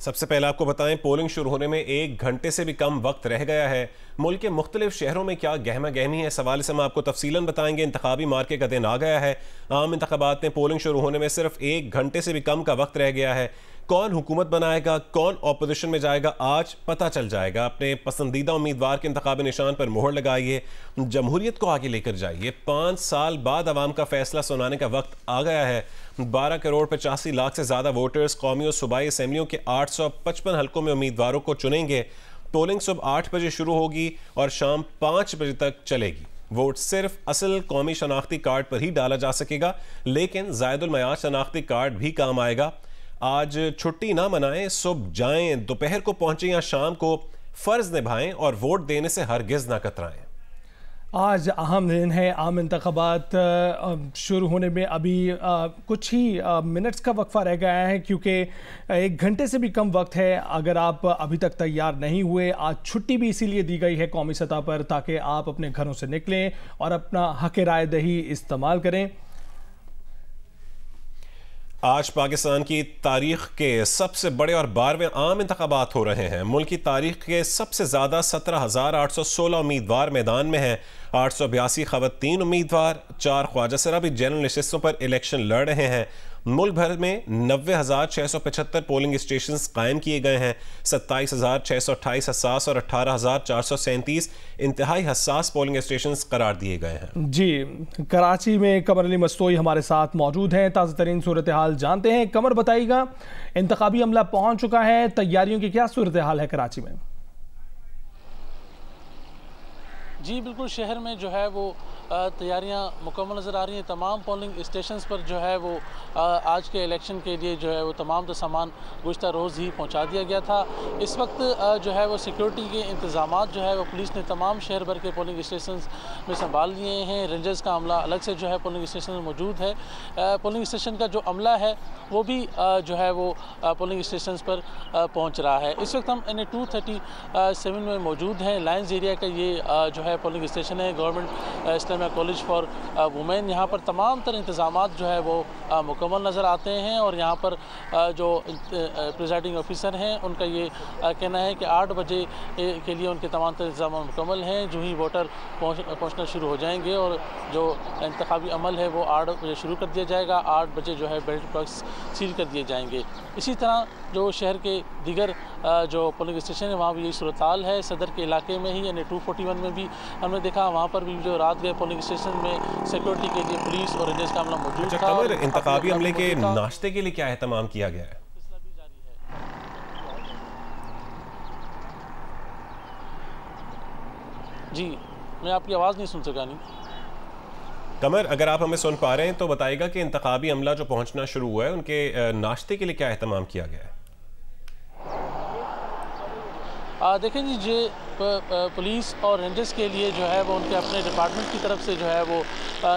सबसे पहले आपको बताएं, पोलिंग शुरू होने में 1 घंटे से भी कम वक्त रह गया है। मुल्क के मुख्तलिफ शहरों में क्या गहमा गहमी है, इस हवाले से हम आपको तफसीलन बताएंगे। इंतखाबी मार्के का दिन आ गया है। आम इंतखाबात में पोलिंग शुरू होने में सिर्फ 1 घंटे से भी कम का वक्त रह गया है। कौन हुकूमत बनाएगा, कौन ऑपोजिशन में जाएगा, आज पता चल जाएगा। अपने पसंदीदा उम्मीदवार के इंतखाबी निशान पर मोहर लगाइए, जमहूरियत को आगे लेकर जाइए। 5 साल बाद अवाम का फैसला सुनाने का वक्त आ गया है। 12 करोड़ 85 लाख से ज़्यादा वोटर्स कौमी और सूबाई असम्बलियों के 855 हल्कों में उम्मीदवारों को चुनेंगे। पोलिंग सुबह 8 बजे शुरू होगी और शाम 5 बजे तक चलेगी। वोट सिर्फ असल कौमी शनाख्ती कार्ड पर ही डाला जा सकेगा, लेकिन ज़ायदुल मयाद शनाख्ती कार्ड भी काम आएगा। आज छुट्टी ना मनाएं, सुबह जाएं, दोपहर को पहुंचें या शाम को फ़र्ज निभाएं और वोट देने से हरगिज़ ना कतराएं। आज अहम दिन है। आम इंतखाबात शुरू होने में अभी कुछ ही मिनट्स का वक्फा रह गया है, क्योंकि 1 घंटे से भी कम वक्त है। अगर आप अभी तक तैयार नहीं हुए, आज छुट्टी भी इसीलिए दी गई है कौमी सतह पर, ताकि आप अपने घरों से निकलें और अपना हक राय दही इस्तेमाल करें। आज पाकिस्तान की तारीख के सबसे बड़े और 12वें आम इंतखाबात हो रहे हैं। मुल्क की तारीख के सबसे ज़्यादा 17,816 उम्मीदवार मैदान में हैं। 882 ख़वातीन उम्मीदवार 4 ख्वाजा सराबी जनरल नशिस्तों पर इलेक्शन लड़ रहे हैं। मुल्क भर में 90,675 पोलिंग स्टेशन कायम किए गए हैं। 27,628 हसास और 18,437 इंतहाई हसास पोलिंग स्टेशन करार दिए गए हैं। जी, कराची में कमर अली मस्तोई हमारे साथ मौजूद हैं। ताज़ा तरीन सूरत हाल जानते हैं। कमर, बताइएगा, इंतखाबी अमला पहुंच चुका है, तैयारियों की क्या सूरत हाल है कराची में? जी बिल्कुल, शहर में जो है वो तैयारियां मुकम्मल नज़र आ रही हैं। तमाम पोलिंग स्टेशंस पर जो है वो आज के इलेक्शन के लिए जो है वो तमाम तो सामान गुज़िश्ता रोज़ ही पहुंचा दिया गया था। इस वक्त जो है वो सिक्योरिटी के इंतज़ामात जो है वो पुलिस ने तमाम शहर भर के पोलिंग स्टेशंस में संभाल लिए हैं। रेंजर्स का अमला अलग से जो है पोलिंग स्टेशन में मौजूद है। पोलिंग स्टेशन का जो अमला है वो भी जो है वो पोलिंग स्टेशन पर पहुँच रहा है। इस वक्त हम NA 237 में मौजूद हैं। लाइन्स एरिया का ये जो है पोलिंग स्टेशन है, government Islamia college for women. यहाँ पर तमाम तर इंतज़ामात जो है वो मुकम्मल नज़र आते हैं और यहाँ पर जो प्रिजाइडिंग ऑफिसर हैं उनका ये कहना है कि 8 बजे के लिए उनके तमाम तर इंतज़ाम मुकम्मल हैं। जो ही वोटर पहुँचना शुरू हो जाएंगे और जो इंतखाबी अमल है वो 8 बजे शुरू कर दिया जाएगा। 8 बजे जो है बैलेट बॉक्स सील कर दिए जाएंगे। इसी तरह जो शहर के दीगर जो पोलिंग स्टेशन है वहाँ भी यही सूरत हाल है। सदर के इलाके में ही यानी 241 में भी हमने देखा, वहाँ पर भी जो रात गए पोलिंग स्टेशन में सिक्योरिटी के लिए पुलिस और रेंजर्स का अमला मौजूद था। इंतखाबी अमले के नाश्ते के लिए क्या एहतमाम किया गया है? जी, मैं आपकी आवाज़ नहीं सुन सका। नहीं कमर, अगर आप हमें सुन पा रहे हैं तो बताइएगा कि इंतखाबी अमला जो पहुंचना शुरू हुआ है उनके नाश्ते के लिए क्या एहतमाम किया गया है? देखें जी, जो पुलिस और रेंजर्स के लिए जो है वो उनके अपने डिपार्टमेंट की तरफ से जो है वो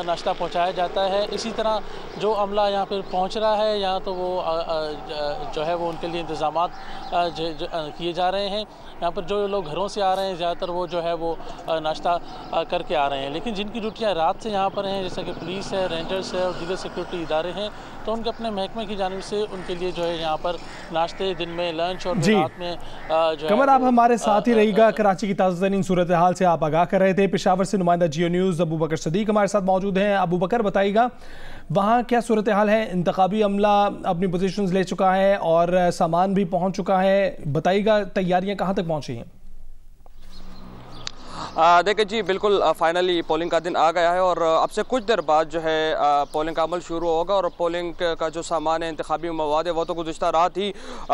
नाश्ता पहुंचाया जाता है। इसी तरह जो अमला यहाँ पर पहुंच रहा है यहाँ तो वो जो है वो उनके लिए इंतज़ामात किए जा रहे हैं। यहाँ पर जो लोग घरों से आ रहे हैं ज़्यादातर वो जो है वो नाश्ता करके आ रहे हैं, लेकिन जिनकी ड्यूटियाँ रात से यहाँ पर हैं जैसे कि पुलिस है, रेंजर्स है और दीगर सिक्योरिटी इदारे हैं, तो उनके अपने महकमे की जानिब से उनके लिए जो है यहाँ पर नाश्ते, दिन में लंच और रात में जो कमर, आप हमारे साथ ही रहिएगा। कराची की ताज़ा तरीन सूरत हाल से आप आगाह कर रहे थे। पेशावर से नुमाइंदा जियो न्यूज़ अबू बकर सदीक हमारे साथ मौजूद हैं। अबू बकर, बताइएगा, वहाँ क्या सूरत हाल है? इंतखाबी अमला अपनी पोजीशंस ले चुका है और सामान भी पहुँच चुका है। बताइएगा, तैयारियाँ कहाँ तक पहुँची हैं? देखिए जी, बिल्कुल फाइनली पोलिंग का दिन आ गया है और अब से कुछ देर बाद जो है पोलिंग का अमल शुरू होगा और पोलिंग का जो सामान है, इंतखाबी मवाद है, वो तो गुज़िश्ता रात ही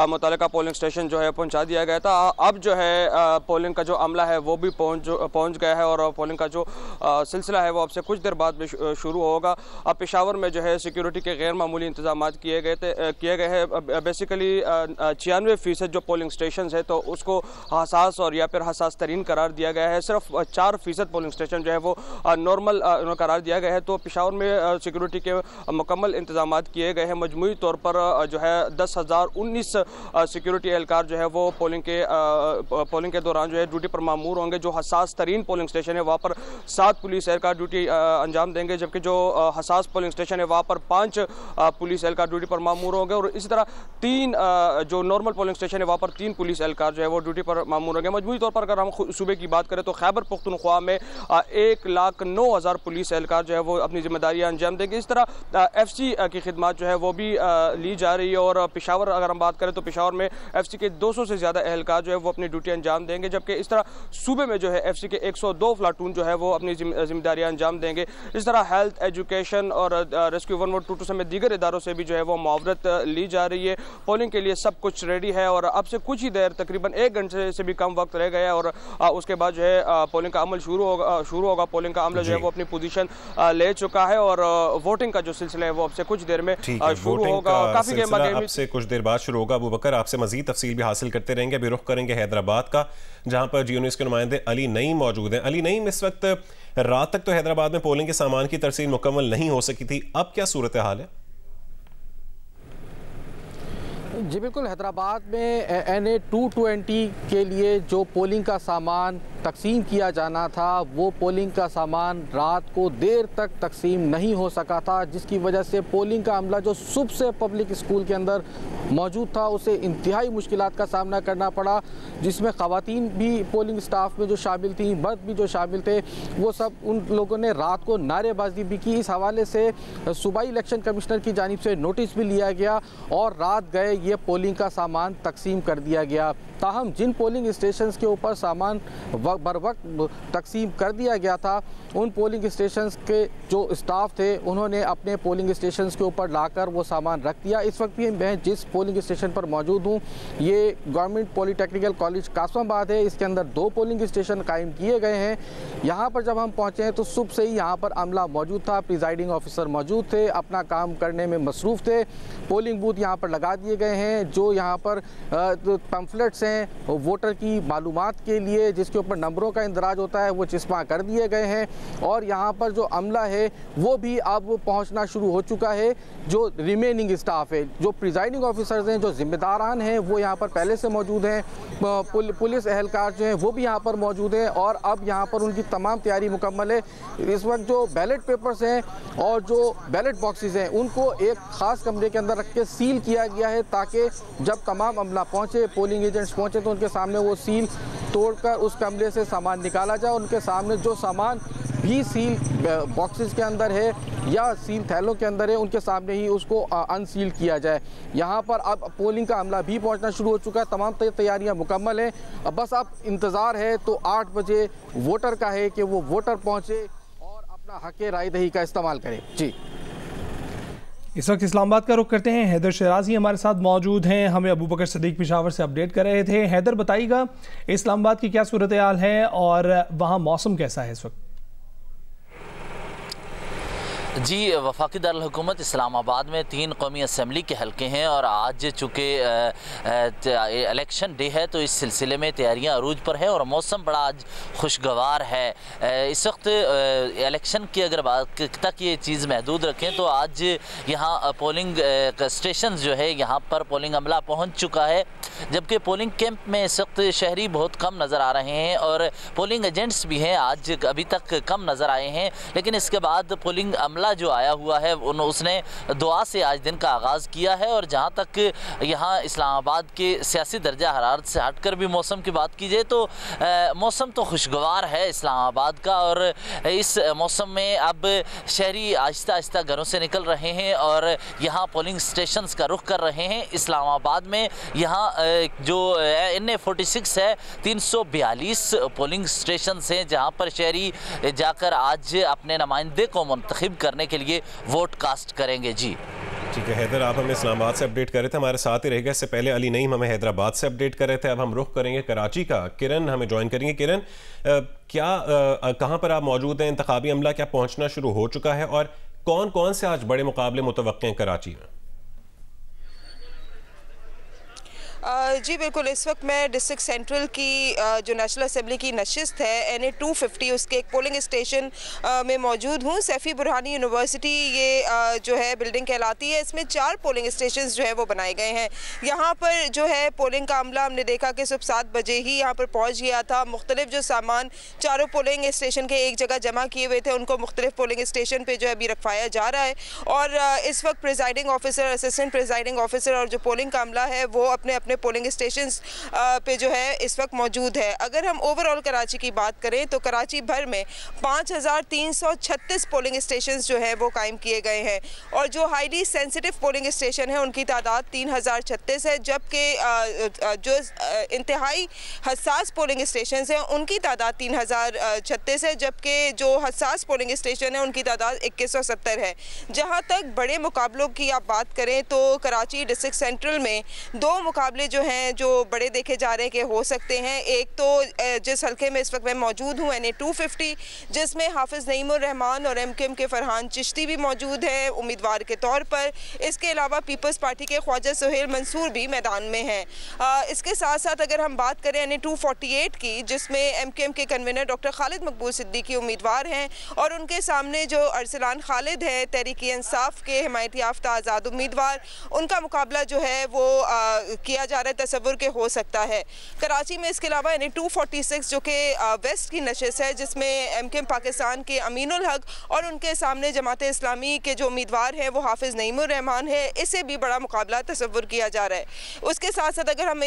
मुतल्लिका पोलिंग स्टेशन जो है पहुंचा दिया गया था। अब जो है पोलिंग का जो अमला है वो भी पहुंच गया है और पोलिंग का जो सिलसिला है वो अब से कुछ देर बाद शुरू होगा। अब पेशावर में जो है सिक्योरिटी के गैर मामूली इंतजाम किए गए हैं। बेसिकली 96% जो पोलिंग स्टेशन है तो उसको हसास और या फिर हसास तरीन करार दिया गया है। सिर्फ 4% पोलिंग स्टेशन जो है वो नॉर्मल करार दिया गया है। तो पेशावर में सिक्योरिटी के मुकम्मल इंतजाम किए गए हैं। मजमूई तौर पर जो है 10,019 सिक्योरिटी एहलकार जो है वो पोलिंग के दौरान जो है ड्यूटी पर मामूर होंगे। जो हसास तरीन पोलिंग स्टेशन है वहाँ पर 7 पुलिस एहलकार ड्यूटी अंजाम देंगे, जबकि जो हसास पोलिंग स्टेशन है वहाँ पर 5 पुलिस एहलकार ड्यूटी पर मामूर होंगे। और इसी तरह 3 जो नॉर्मल पोलिंग स्टेशन है वहाँ पर 3 पुलिस एहलकार जो है वो ड्यूटी पर मामूर होंगे। मजमूई तौर पर अगर हम सूबे की बात करें तो खैबर पख्तूनख्वा में 1,09,000 पुलिस एहलकार जो है वो अपनी जिम्मेदारियां अंजाम देंगे। इस तरह FC की खिदमत जो है वो भी ली जा रही है। और पेशावर अगर हम बात करें तो पेशावर में FC के 200 से ज़्यादा एहलकार जो है वो अपनी ड्यूटी अंजाम देंगे, जबकि इस तरह सूबे में जो है FC के 102 प्लाटून जो है वो अपनी जिम्मेदारियां अंजाम देंगे। इस तरह हेल्थ, एजुकेशन और रेस्क्यू 112 समेत दीगर इदारों से भी जो है वो मुआवरत ली जा रही है। पोलिंग के लिए सब कुछ रेडी है और अब से कुछ ही देर तकरीबन 1 घंटे से भी कम वक्त रह गया और उसके बाद जो है पोलिंग का अमल शुरू होगा। पोलिंग का अमल जो है वो अपनी पोजीशन ले चुका है और वोटिंग का जो सिलसिला है वो अब से कुछ देर में शुरू होगा। काफी गेम से कुछ देर बाद शुरू होगा। अबू बकर, आपसे मजीद तफसील भी हासिल करते रहेंगे। अभी रुख करेंगे हैदराबाद का, जहां पर जियो न्यूज़ के नुमाइंदे अली नईम मौजूद हैं। अली नईम, इस वक्त रात तक तो हैदराबाद में पोलिंग के सामान की तरसील मुकम्मल नहीं हो सकी थी, अब क्या सूरत हाल है? जी बिल्कुल, हैदराबाद में NA 220 के लिए जो पोलिंग का सामान तकसीम किया जाना था वो पोलिंग का सामान रात को देर तक तकसीम नहीं हो सका था, जिसकी वजह से पोलिंग का अमला जो सुबह से पब्लिक स्कूल के अंदर मौजूद था उसे इंतहाई मुश्किलात का सामना करना पड़ा, जिसमें ख़वातीन भी पोलिंग स्टाफ में जो शामिल थी, मर्द भी जो शामिल थे, वो सब उन लोगों ने रात को नारेबाजी भी की। इस हवाले से सूबाई इलेक्शन कमिश्नर की जानिब से नोटिस भी लिया गया और रात गए ये पोलिंग का सामान तकसीम कर दिया गया। ताहम जिन पोलिंग स्टेशंस के ऊपर सामान बर वक्त तकसीम कर दिया गया था, उन पोलिंग स्टेशंस के जो स्टाफ थे उन्होंने अपने पोलिंग स्टेशंस के ऊपर लाकर वो सामान रख दिया। इस वक्त भी मैं जिस पोलिंग स्टेशन पर मौजूद हूँ ये गवर्नमेंट पॉलिटेक्निकल कॉलेज कासमाबाद है। इसके अंदर 2 पोलिंग स्टेशन कायम किए गए हैं। यहाँ पर जब हम पहुँचे हैं तो सुबह से ही यहाँ पर अमला मौजूद था, प्रिजाइडिंग ऑफिसर मौजूद थे, अपना काम करने में मसरूफ़ थे। पोलिंग बूथ यहाँ पर लगा दिए गए हैं। जो यहाँ पर पैम्फलेट्स हैं वोटर की मालूमात के लिए जिसके ऊपर नंबरों का इंदराज होता है वो चिस्पा कर दिए गए हैं और यहाँ पर जो अमला है वो भी अब पहुँचना शुरू हो चुका है। जो रिमेनिंग स्टाफ है, जो प्रिजाइडिंग ऑफिसर्स हैं, जो जिम्मेदारान हैं वो यहाँ पर पहले से मौजूद हैं। पुलिस एहलकार जो हैं वो भी यहाँ पर मौजूद हैं और अब यहाँ पर उनकी तमाम तैयारी मुकम्मल है। इस वक्त जो बैलेट पेपर्स हैं और जो बैलेट बॉक्सेस हैं उनको एक ख़ास कमरे के अंदर रख के सील किया गया है ताकि जब तमाम अमला पहुँचे, पोलिंग एजेंट्स पहुँचे तो उनके सामने वो सील तोड़कर उस कमरे से सामान निकाला जाए। उनके सामने जो सामान भी सील बॉक्सेस के अंदर है या सील थैलों के अंदर है उनके सामने ही उसको अनसील किया जाए। यहाँ पर अब पोलिंग का अमला भी पहुँचना शुरू हो चुका है। तमाम तैयारियाँ मुकम्मल हैं। अब बस अब इंतज़ार है तो 8 बजे वोटर का है कि वो वोटर पहुँचे और अपना हक़ राय दही का इस्तेमाल करे। जी, इस वक्त इस्लामाबाद का रुख करते हैं। हैदर शराजी हमारे साथ मौजूद हैं, हमें अबू बकर सदीक पेशावर से अपडेट कर रहे थे। हैदर, बताइएगा इस्लामाबाद की क्या सूरत हाल है और वहाँ मौसम कैसा है इस वक्त? जी, वफाकी दारुल हुकूमत इस्लामाबाद में 3 कौमी असम्बली के हल्के हैं और आज चूँकि इलेक्शन डे है तो इस सिलसिले में तैयारियां अरूज पर है और मौसम बड़ा आज खुशगवार है। इस वक्त इलेक्शन की अगर बात तक ये चीज़ महदूद रखें तो आज यहाँ पोलिंग स्टेशन जो है यहाँ पर पोलिंग अमला पहुँच चुका है, जबकि पोलिंग कैंप में इस वक्त शहरी बहुत कम नज़र आ रहे हैं और पोलिंग एजेंट्स भी हैं आज अभी तक कम नज़र आए हैं। लेकिन इसके बाद पोलिंग अमला जो आया हुआ है उसने दुआ से आज दिन का आगाज़ किया है। और जहाँ तक यहाँ इस्लामाबाद के सियासी दर्जा हरारत से हटकर भी मौसम की बात की जाए तो मौसम तो खुशगवार है इस्लामाबाद का और इस मौसम में अब शहरी आहिस्ता आहिस्ता घरों से निकल रहे हैं और यहाँ पोलिंग स्टेशंस का रुख कर रहे हैं। इस्लामाबाद में यहाँ जो NA 46 है 342 पोलिंग स्टेशन हैं जहाँ पर शहरी जाकर आज अपने नुमाइंदे को मुंतखब करने के लिए वोट कास्ट करेंगे। जी ठीक है हैदर, आप हमें इस्लामाबाद से अपडेट कर रहे थे, हमारे साथ ही रहेगा। इससे पहले अली नईम हमें हैदराबाद से अपडेट कर रहे थे। अब हम रुख करेंगे कराची का। किरण हमें ज्वाइन करेंगे। किरण, कहाँ पर आप मौजूद हैं? इंतखाबी अमला क्या पहुँचना शुरू हो चुका है और कौन कौन से आज बड़े मुकाबले मुतवक्के हैं कराची में? जी बिल्कुल, इस वक्त मैं डिस्ट्रिक्ट सेंट्रल की जो नेशनल असेंबली की नशिस्त है NA 250 उसके एक पोलिंग स्टेशन में मौजूद हूँ। सैफ़ी बुरहानी यूनिवर्सिटी ये जो है बिल्डिंग कहलाती है। इसमें 4 पोलिंग स्टेशंस जो है वो बनाए गए हैं। यहाँ पर जो है पोलिंग का अमला हमने देखा कि सुबह 7 बजे ही यहाँ पर पहुँच गया था। मुख्तलिफ जो सामान चारों पोलिंग स्टेशन के एक जगह जमा किए हुए थे उनको मुख्तलिफ पोलिंग स्टेशन पर जो है अभी रखवाया जा रहा है। और इस वक्त presiding officer, assistant presiding officer और जो पोलिंग का अमला है वो अपने पोलिंग स्टेशंस पे जो है इस वक्त मौजूद है। अगर हम ओवरऑल कराची की बात करें तो कराची भर में 5336 पोलिंग स्टेशंस जो है वो कायम किए गए हैं और जो हाईली सेंसिटिव पोलिंग स्टेशन है उनकी तादाद 3036 है, जबकि जो इंतहाई हसास पोलिंग स्टेशन हैं उनकी तादाद 3036 है, जबकि जो हसास पोलिंग स्टेशन है उनकी तादाद 2170 है। जहाँ तक बड़े मुकाबलों की आप बात करें तो कराची डिस्ट्रिक्ट सेंट्रल में 2 मुकाबले जो हैं जो बड़े देखे जा रहे हैं कि हो सकते हैं। एक तो जिस हल्के में इस वक्त मैं मौजूद हूँ NA 250 जिसमें हाफिज़ नईमुर रहमान और MKM के फरहान चिश्ती भी मौजूद हैं उम्मीदवार के तौर पर। इसके अलावा पीपल्स पार्टी के ख्वाजा सुहेल मंसूर भी मैदान में हैं। इसके साथ साथ अगर हम बात करें NA 248 की जिसमें MKM के कन्वीनर डॉक्टर खालिद मकबूल सिद्दीकी उम्मीदवार हैं और उनके सामने जो अरसलान खालिद है तहरीक-ए-इंसाफ के हिमायत याफ्ता आज़ाद उम्मीदवार, उनका मुकाबला जो है वो किया जा रहा है, तसव्वुर के हो सकता है। कराची में इसके अलावा NA 246 जो कि वेस्ट की नशिस्त है जिसमें MKM पाकिस्तान के अमीनुल हक और उनके सामने जमात इस्लामी के जो उम्मीदवार हैं वो हाफिज़ नईमुर रहमान है, इसे भी बड़ा मुकाबला तसव्वुर किया जा रहा है। उसके साथ साथ अगर हम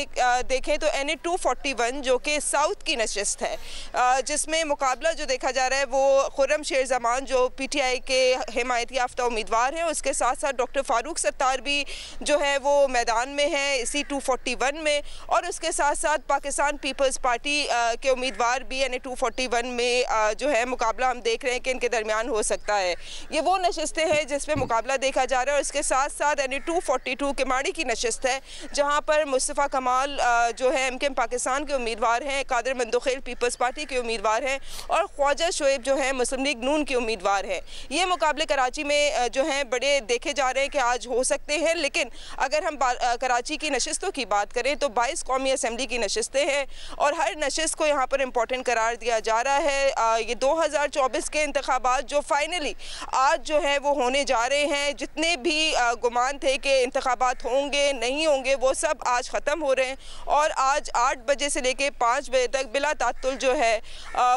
देखें तो NA 241 जो कि साउथ की नशिस्त है जिसमें मुकाबला जो देखा जा रहा है वो खुर्रम शेर जमान जो PTI के हिमायत याफ्ता उम्मीदवार हैं, उसके साथ साथ डॉक्टर फारूक सत्तार भी जो है वो मैदान में है इसी 241 में, और उसके साथ साथ पाकिस्तान पीपल्स पार्टी के उम्मीदवार भी NA 241 में जो है मुकाबला हम देख रहे हैं कि इनके दरमियान हो सकता है। ये वो नशिस्तें हैं जिसमें मुकाबला देखा जा रहा है। और इसके साथ साथ NA 242 किमाड़ी की नशिस्त है जहाँ पर मुस्तफ़ा कमाल जो है MKM पाकिस्तान के उम्मीदवार हैं, कादिर मंदोखेल पीपल्स पार्टी के उम्मीदवार हैं और ख्वाजा शोएब जो है मुस्लिम लीग नून के उम्मीदवार हैं। ये मुकाबले कराची में जो हैं बड़े देखे जा रहे हैं कि आज हो सकते हैं। लेकिन अगर हम कराची की नशिस्तों की बात करें तो 22 कौमी असेंबली की नशिस्तें हैं और हर नशिस्त को यहाँ पर इम्पोर्टेंट करार दिया जा रहा है। ये 2024 के इंतखाबात जो फाइनली आज जो है वो होने जा रहे हैं, जितने भी गुमान थे कि इंतखाबात होंगे नहीं होंगे वो सब आज ख़त्म हो रहे हैं और आज 8 बजे से लेके 5 बजे तक बिला तात्तुल जो है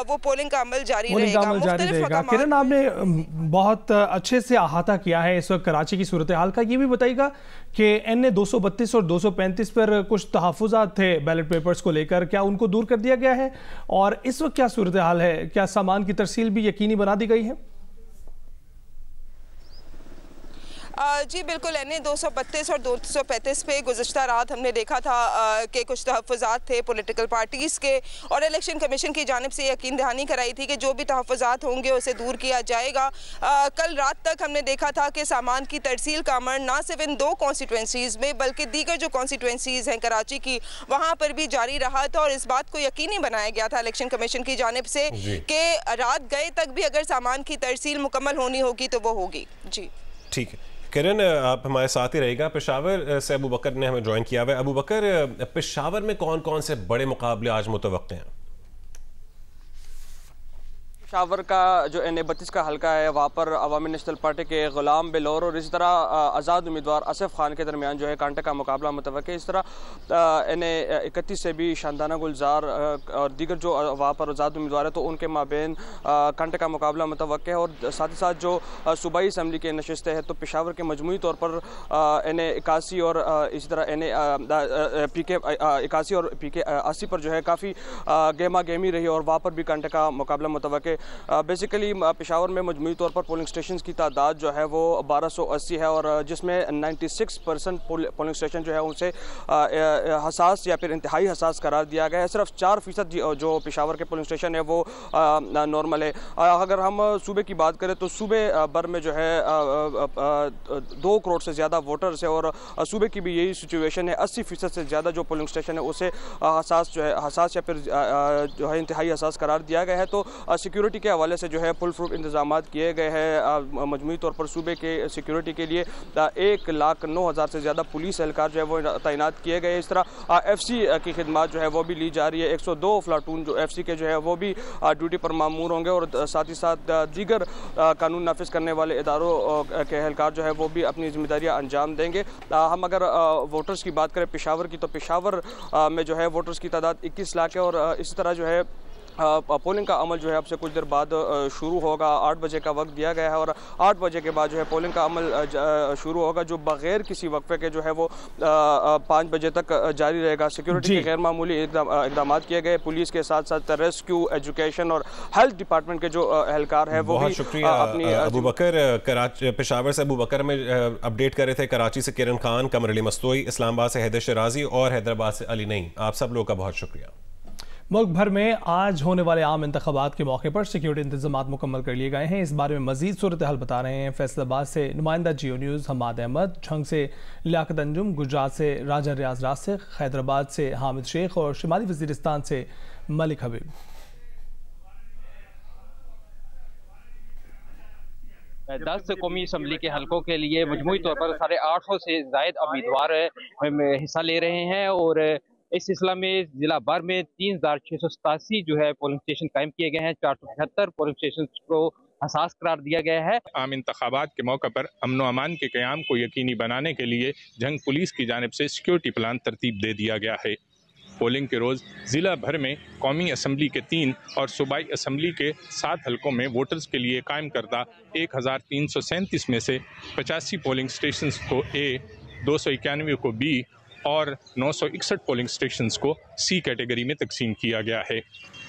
वो पोलिंग का अमल जारी रहेगा। किरण, आपने बहुत अच्छे से अहाता किया है इस वक्त कराची की सूरत हाल का। ये भी बताइएगा कि NA 232 और 235 पर कुछ तहफ़्फ़ुज़ात थे बैलेट पेपर्स को लेकर, क्या उनको दूर कर दिया गया है और इस वक्त क्या सूरत हाल है? क्या सामान की तरसील भी यकीनी बना दी गई है? जी बिल्कुल, NA 232 और 235 पे गुज़श्ता रात हमने देखा था कि कुछ तहफ़्फ़ुज़ात थे पॉलिटिकल पार्टीज़ के और इलेक्शन कमीशन की जानिब से यकीन दहानी कराई थी कि जो भी तहफ़्फ़ुज़ात होंगे उसे दूर किया जाएगा। कल रात तक हमने देखा था कि सामान की तरसील का अमल ना सिर्फ इन 2 कॉन्स्टिट्यूंसीज़ में बल्कि दीगर जो कॉन्स्टिट्यूंसीज़ हैं कराची की वहाँ पर भी जारी रहा था और इस बात को यकीनी बनाया गया था इलेक्शन कमीशन की जानिब से कि रात गए तक भी अगर सामान की तरसील मुकम्मल होनी होगी तो वो होगी। जी ठीक है किरण, आप हमारे साथ ही रहेगा। पेशावर से अबू बकर ने हमें ज्वाइन किया हुआ है। अबू बकर, पेशावर में कौन कौन से बड़े मुकाबले आज मुतवक्के हैं? पेशावर का जो NA 32 का हल्का है वहाँ पर अवामी नेशनल पार्टी के गुलाम बिलोर और इसी तरह आज़ाद उम्मीदवार असफ खान के दरमियान जो है कांटे का मुकाबला मुतवक्के। इस तरह NA 31 से भी शानदाना गुलजार और दीगर जो वहाँ पर आज़ाद उम्मीदवार है तो उनके माबेन कांटे का मुकाबला मुतवक्के है। और साथ ही साथ जो सूबाई असम्बली के नशिस्तें हैं तो पेशावर के मजमूई तौर पर NA 81 और इसी तरह NA PK 81 और PK 80 पर जो है काफ़ी गेमा गेमी रही और वहाँ पर भी कांटे का मुकाबला मुतवक्के। बेसिकली पेशावर में मजमूई तौर पर पोलिंग स्टेशन की तादाद जो है वो 1280 है और जिसमें 96% पोलिंग स्टेशन जो है उनसे हसास या फिर इंतहाई हसास करार दिया गया है। सिर्फ 4% जो पेशावर के पोलिंग स्टेशन है वो नॉर्मल है। अगर हम सूबे की बात करें तो सूबे भर में जो है 2 करोड़ से ज़्यादा वोटर्स है और सूबे की भी यही सिचुएशन है। 80% से ज़्यादा जो पोलिंग स्टेशन है उसे हसास जो है हसास या फिर जो है इंतहाई हसास करार दिया गया है। तो सिक्योरिटी सिक्योरिटी के हवाले से जो है फुल प्रूफ इंतजाम किए गए हैं। मजमूई तौर पर सूबे के सिक्योरिटी के लिए 1,09,000 से ज़्यादा पुलिस एहलकार जो है वो तैनात किए गए। इस तरह FC की खिदमत जो है वो भी ली जा रही है। 102 प्लाटून जो FC के जो है वो भी ड्यूटी पर मामूर होंगे और साथ ही साथ दीगर कानून नाफिज करने वाले इदारों के एहलकार जो है वो भी अपनी जिम्मेदारियाँ अंजाम देंगे। हम अगर वोटर्स की बात करें पेशावर की, तो पेशावर में जो है वोटर्स की तादाद 21 लाख है और इसी तरह जो है पोलिंग का अमल जो है अब से कुछ देर बाद शुरू होगा। 8 बजे का वक्त दिया गया है और 8 बजे के बाद जो है पोलिंग का अमल शुरू होगा, जो बगैर किसी वक्फे के जो है वो 5 बजे तक जारी रहेगा। सिक्योरिटी के गैर मामूली इकदाम किए गए। पुलिस के साथ साथ रेस्क्यू, एजुकेशन और हेल्थ डिपार्टमेंट के जो एहलकार है वो भी अपनी अबू बकर कराची, पेशावर से अबू बकर में अपडेट कर रहे थे, कराची से किरण खान, कमर अली मस्तोई, इस्लामाबाद से हैदर शराजी और हैदराबाद से अली नईम। आप सब लोगों का बहुत शुक्रिया। मुल्क भर में आज होने वाले आम इंतखाबात के मौके पर सिक्योरिटी इंतजाम मुकम्मल कर लिए गए हैं। इस बारे में मजीद सूरत हाल बता रहे हैं फैसलाबाद से नुमाइंदा जियो न्यूज़ हमाद अहमद, झंग से लियाकत अंजुम, गुजरात से राजा रियाज रासिक, हैदराबाद से हामिद शेख और शुमाली वजीरिस्तान से मलिक हबीब। 10 कौमी असम्बली के हलकों के लिए मजमूई तौर पर 850 से ज़ायद उम्मीदवार हिस्सा ले रहे हैं और इस सिलसिला में जिला भर में 3687 जो है पोलिंग स्टेशन कायम किए गए हैं। 475 पोलिंग स्टेशन को हसास करार दिया गया है। आम इंतखाबात के मौके पर अमन व अमान के क़याम को यकीनी बनाने के लिए झंग पुलिस की जानिब से सिक्योरिटी प्लान तरतीब दे दिया गया है। पोलिंग के रोज़ ज़िला भर में कौमी असम्बली के 3 और सूबाई असम्बली के 7 हलकों में वोटर्स के लिए कायम करदा 1337 में से 85 पोलिंग स्टेशन को A, 291 को B और 961 पोलिंग स्टेशंस को C कैटेगरी में तकसीम किया गया है।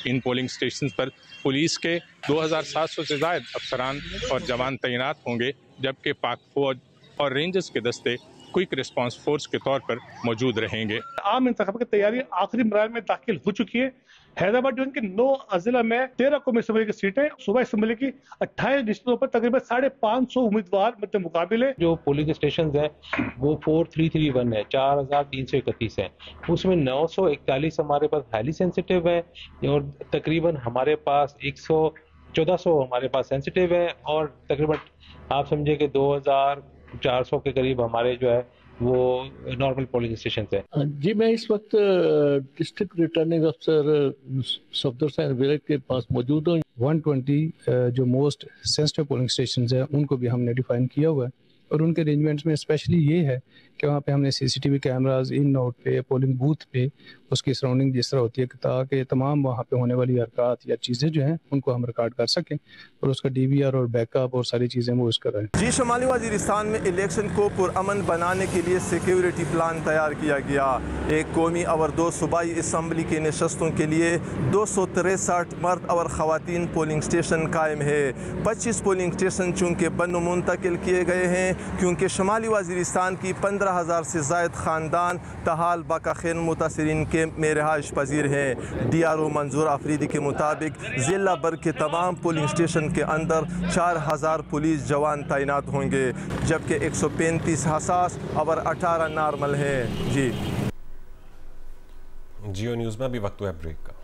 इन पोलिंग स्टेशंस पर पुलिस के 2700 से ज़ायद अफसरान और जवान तैनात होंगे, जबकि पाक फौज और रेंजर्स के दस्ते क्विक रिस्पांस फोर्स के तौर पर मौजूद रहेंगे। आम इंतखाब की तैयारी आखिरी मराहल में दाखिल हो चुकी है। हैदराबाद डिवीजन के 9 अज़ला में 13 कौमी असम्बली की सीटें, सूबाई असम्बली की 28 डिस्ट्रिक्टों पर तकरीबन 550 उम्मीदवार मध्य मुकाबले। जो पोलिंग स्टेशन है वो 4331 है, 4331 है, उसमें 941 हमारे पास हाईली सेंसिटिव है और तकरीबन हमारे पास 1400 हमारे पास सेंसिटिव है और तकरीबन आप समझे कि 2400 के करीब हमारे जो है वो नॉर्मल पोलिंग स्टेशन है। जी मैं इस वक्त डिस्ट्रिक्ट रिटर्निंग अफसर सफदर हुसैन विलेज के पास मौजूद हूँ। 120 जो मोस्ट सेंसिटिव पोलिंग स्टेशन है उनको भी हमने डिफाइन किया हुआ है और उनके अरेंजमेंट्स में स्पेशली ये है कि वहाँ पे हमने CCTV कैमराज इन नोट पे, पोलिंग बूथ पे, उसकी सराउंडिंग जिस तरह होती है ताकि तमाम वहाँ पे होने वाली हरकत या चीज़ें जो हैं उनको हम रिकॉर्ड कर सकें और उसका DVR और बैकअप और सारी चीज़ें वो उसका रहे। जी, शुमाली वज़ीरिस्तान में इलेक्शन को पुरअमन बनाने के लिए सिक्योरिटी प्लान तैयार किया गया। 1 कौमी और 2 सूबाई असम्बली की नशस्तों के लिए 263 मर्द और ख़वातीन पोलिंग स्टेशन कायम है। 25 पोलिंग स्टेशन चूँकि बन मुंतकिल किए गए हैं क्योंकि शुमाली वज़ीरिस्तान की 15,000 से ज़ायद ख़ानदान तहाल बाकाखिन मुतासरीन के में रहाइश पजीर हैं। DRO मंजूर आफरीदी के मुताबिक ज़िला भर के तमाम पोलिंग स्टेशन के अंदर 4000 पुलिस जवान तैनात होंगे, जबकि 135 हसास और 18 नॉर्मल हैं। जी, जियो न्यूज़ में अभी वक्त हुआ ब्रेक का।